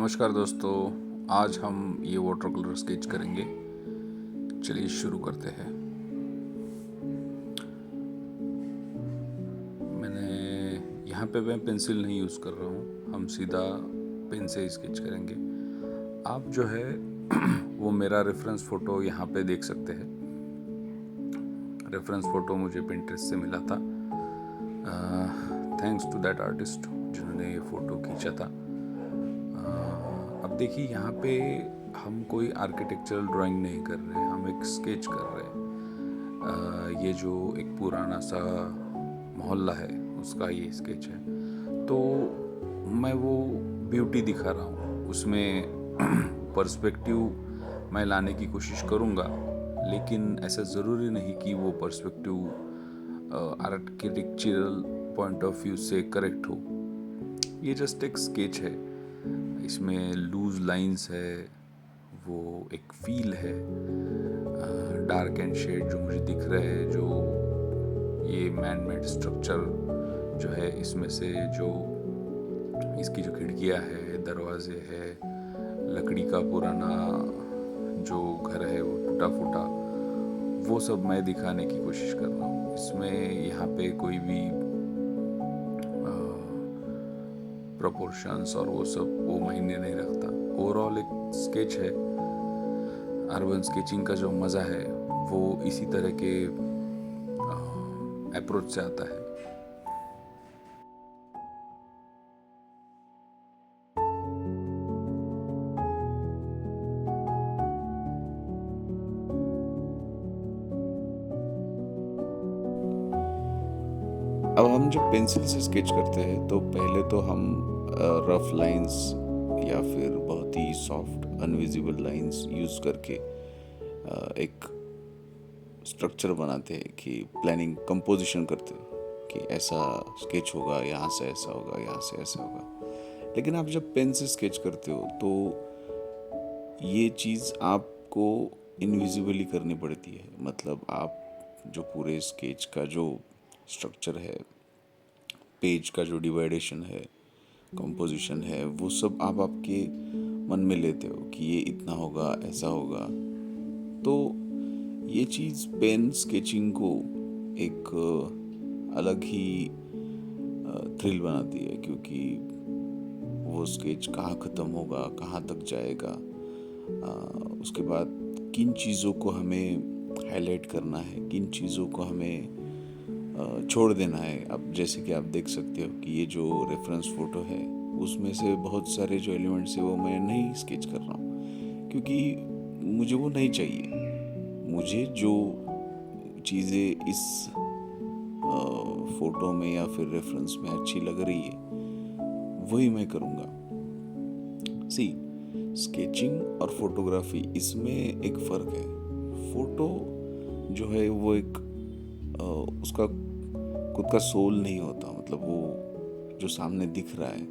नमस्कार दोस्तों। आज हम ये वाटर कलर स्केच करेंगे। चलिए शुरू करते हैं। मैंने यहाँ पे मैं पेंसिल नहीं यूज़ कर रहा हूँ, हम सीधा पेन से स्केच करेंगे। आप जो है वो मेरा रेफरेंस फ़ोटो यहाँ पे देख सकते हैं। रेफरेंस फ़ोटो मुझे पिंटरेस्ट से मिला था, थैंक्स टू दैट आर्टिस्ट जिन्होंने ये फ़ोटो खींचा था। अब देखिए यहाँ पे हम कोई आर्किटेक्चरल ड्राइंग नहीं कर रहे, हम एक स्केच कर रहे हैं। ये जो एक पुराना सा मोहल्ला है उसका ये स्केच है, तो मैं वो ब्यूटी दिखा रहा हूँ उसमें। पर्सपेक्टिव मैं लाने की कोशिश करूँगा, लेकिन ऐसा ज़रूरी नहीं कि वो perspective architectural point of view से करेक्ट हो। ये जस्ट एक स्केच है, इसमें लूज लाइंस है, वो एक फील है, डार्क एंड शेड जो मुझे दिख रहा है, जो ये मैन मेड स्ट्रक्चर जो है, इसमें से जो इसकी जो खिड़कियां है, दरवाजे है, लकड़ी का पुराना जो घर है वो टूटा फूटा, वो सब मैं दिखाने की कोशिश कर रहा हूँ। इसमें यहाँ पे कोई भी प्रोपोर्शंस और वो सब वो मायने नहीं रखता। ओवरऑल एक स्केच है। अर्बन स्केचिंग का जो मज़ा है वो इसी तरह के अप्रोच से आता है। अब हम जब पेंसिल से स्केच करते हैं तो पहले तो हम रफ लाइंस या फिर बहुत ही सॉफ्ट अनविजिबल लाइंस यूज़ करके एक स्ट्रक्चर बनाते हैं, कि प्लानिंग कंपोजिशन करते हैं कि ऐसा स्केच होगा, यहाँ से ऐसा होगा, यहाँ से ऐसा होगा। लेकिन आप जब पेन से स्केच करते हो तो ये चीज़ आपको इनविजिबली करनी पड़ती है। मतलब आप जो पूरे स्केच का जो स्ट्रक्चर है, पेज का जो डिवाइडेशन है, कंपोजिशन है, वो सब आप आपके मन में लेते हो कि ये इतना होगा, ऐसा होगा। तो ये चीज़ पेन स्केचिंग को एक अलग ही थ्रिल बनाती है, क्योंकि वो स्केच कहाँ ख़त्म होगा, कहाँ तक जाएगा, उसके बाद किन चीज़ों को हमें हाईलाइट करना है, किन चीज़ों को हमें छोड़ देना है। अब जैसे कि आप देख सकते हो कि ये जो रेफरेंस फ़ोटो है उसमें से बहुत सारे जो एलिमेंट्स है वो मैं नहीं स्केच कर रहा हूँ, क्योंकि मुझे वो नहीं चाहिए। मुझे जो चीज़ें इस फ़ोटो में या फिर रेफरेंस में अच्छी लग रही है वही मैं करूँगा। सी, स्केचिंग और फोटोग्राफी, इसमें एक फ़र्क है। फ़ोटो जो है वो एक उसका खुद का सोल नहीं होता। मतलब वो जो सामने दिख रहा है,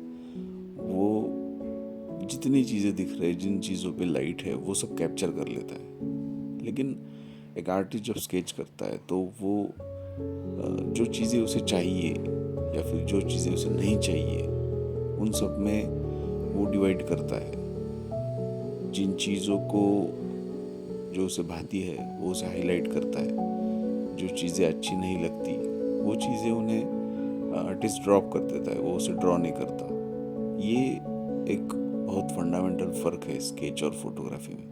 वो जितनी चीज़ें दिख रही है, जिन चीज़ों पे लाइट है, वो सब कैप्चर कर लेता है। लेकिन एक आर्टिस्ट जब स्केच करता है तो वो जो चीज़ें उसे चाहिए या फिर जो चीज़ें उसे नहीं चाहिए, उन सब में वो डिवाइड करता है। जिन चीज़ों को जो उसे भाती है वो उसे हाईलाइट करता है। जो चीज़ें अच्छी नहीं लगती वो चीज़ें उन्हें आर्टिस्ट ड्रॉप कर देता है, वो उसे ड्रॉ नहीं करता। ये एक बहुत फंडामेंटल फ़र्क है स्केच और फोटोग्राफी में।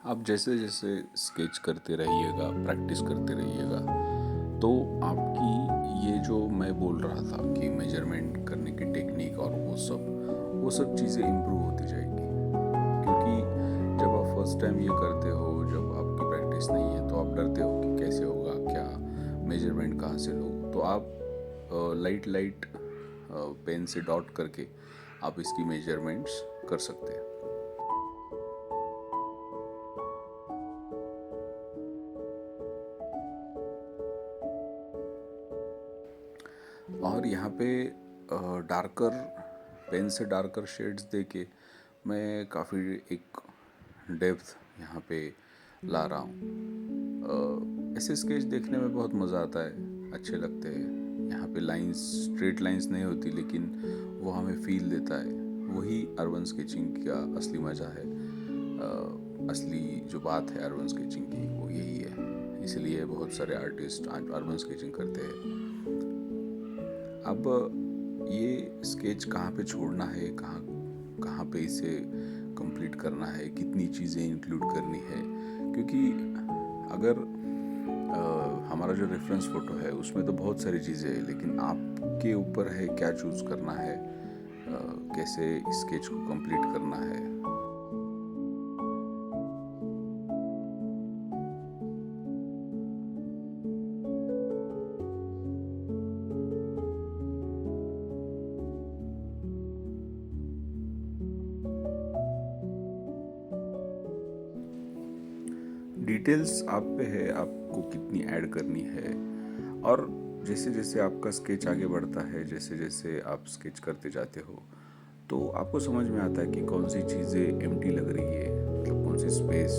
आप जैसे जैसे स्केच करते रहिएगा, प्रैक्टिस करते रहिएगा, तो आपकी ये जो मैं बोल रहा था कि मेजरमेंट करने की टेक्निक और वो सब चीज़ें इम्प्रूव होती जाएगी। क्योंकि जब आप फर्स्ट टाइम ये करते हो, जब आपकी प्रैक्टिस नहीं है, तो आप डरते हो कि कैसे होगा, क्या मेजरमेंट कहाँ से लो। तो आप लाइट लाइट पेन से डॉट करके आप इसकी मेजरमेंट्स कर सकते हैं। और यहाँ पे डार्कर पेन से डार्कर शेड्स दे के मैं काफ़ी एक डेप्थ यहाँ पे ला रहा हूँ। ऐसे स्केच देखने में बहुत मज़ा आता है, अच्छे लगते हैं। यहाँ पे लाइंस, स्ट्रेट लाइंस नहीं होती, लेकिन वो हमें फील देता है। वही अर्बन स्केचिंग का असली मज़ा है। असली जो बात है अर्बन स्केचिंग की वो यही है। इसलिए बहुत सारे आर्टिस्ट आज अर्बन स्केचिंग करते हैं। अब ये स्केच कहाँ पे छोड़ना है, कहाँ पे इसे कंप्लीट करना है, कितनी चीज़ें इंक्लूड करनी है, क्योंकि अगर हमारा जो रेफरेंस फ़ोटो है उसमें तो बहुत सारी चीज़ें हैं, लेकिन आपके ऊपर है क्या चूज़ करना है, कैसे स्केच को कंप्लीट करना है। डिटेल्स आप पे है, आपको कितनी ऐड करनी है। और जैसे जैसे आपका स्केच आगे बढ़ता है, जैसे जैसे आप स्केच करते जाते हो, तो आपको समझ में आता है कि कौन सी चीज़ें एम्प्टी लग रही है, मतलब कौन सी स्पेस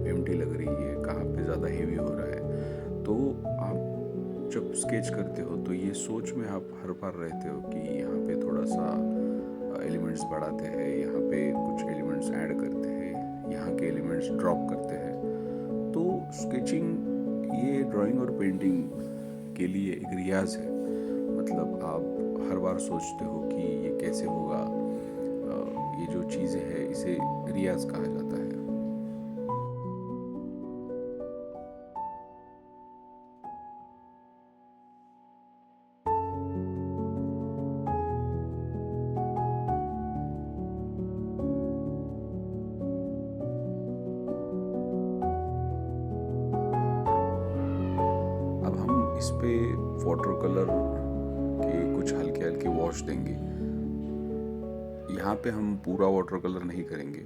एम्प्टी लग रही है, कहाँ पे ज़्यादा हेवी हो रहा है। तो आप जब स्केच करते हो तो ये सोच में आप हर बार रहते हो कि यहाँ पे थोड़ा सा एलिमेंट्स बढ़ाते हैं, यहाँ पे कुछ एलिमेंट्स ऐड करते हैं, यहाँ के एलिमेंट्स ड्रॉप करते हैं। तो स्केचिंग ये ड्राइंग और पेंटिंग के लिए एक रियाज है। मतलब आप हर बार सोचते हो कि ये कैसे होगा। ये जो चीज़ें है इसे रियाज कहा जाता है। अब हम इस पे वाटर कलर के कुछ हल्के हल्के वॉश देंगे। यहाँ पे हम पूरा वाटर कलर नहीं करेंगे,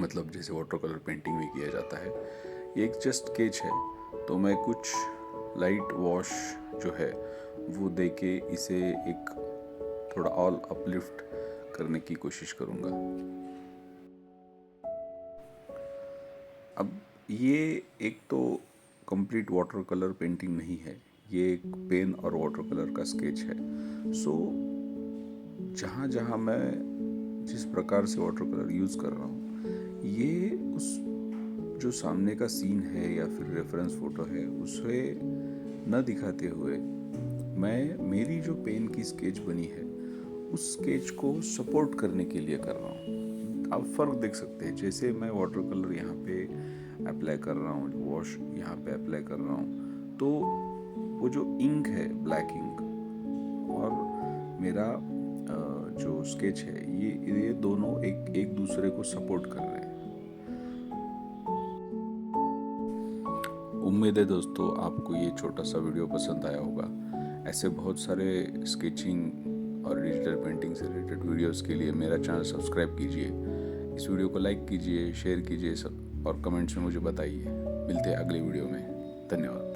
मतलब जैसे वाटर कलर पेंटिंग में किया जाता है। ये एक जस्ट स्केच है, तो मैं कुछ लाइट वॉश जो है वो दे के इसे एक थोड़ा और अपलिफ्ट करने की कोशिश करूँगा। अब ये एक तो कंप्लीट वाटर कलर पेंटिंग नहीं है, ये एक पेन और वाटर कलर का स्केच है। सो जहाँ जहाँ मैं जिस प्रकार से वाटर कलर यूज़ कर रहा हूँ, ये उस जो सामने का सीन है या फिर रेफरेंस फ़ोटो है उसे न दिखाते हुए मैं मेरी जो पेन की स्केच बनी है उस स्केच को सपोर्ट करने के लिए कर रहा हूँ। आप फ़र्क देख सकते हैं, जैसे मैं वाटर कलर यहाँ पे अप्लाई कर रहा हूँ, वॉश यहाँ पे अप्लाई कर रहा हूँ, तो वो जो इंक है, ब्लैक इंक, और मेरा जो स्केच है, ये दोनों एक दूसरे को सपोर्ट कर रहे हैं। उम्मीद है दोस्तों आपको ये छोटा सा वीडियो पसंद आया होगा। ऐसे बहुत सारे स्केचिंग और डिजिटल पेंटिंग से रिलेटेड वीडियोस के लिए मेरा चैनल सब्सक्राइब कीजिए, इस वीडियो को लाइक कीजिए, शेयर कीजिए सब, और कमेंट्स में मुझे बताइए। मिलते हैं अगले वीडियो में। धन्यवाद।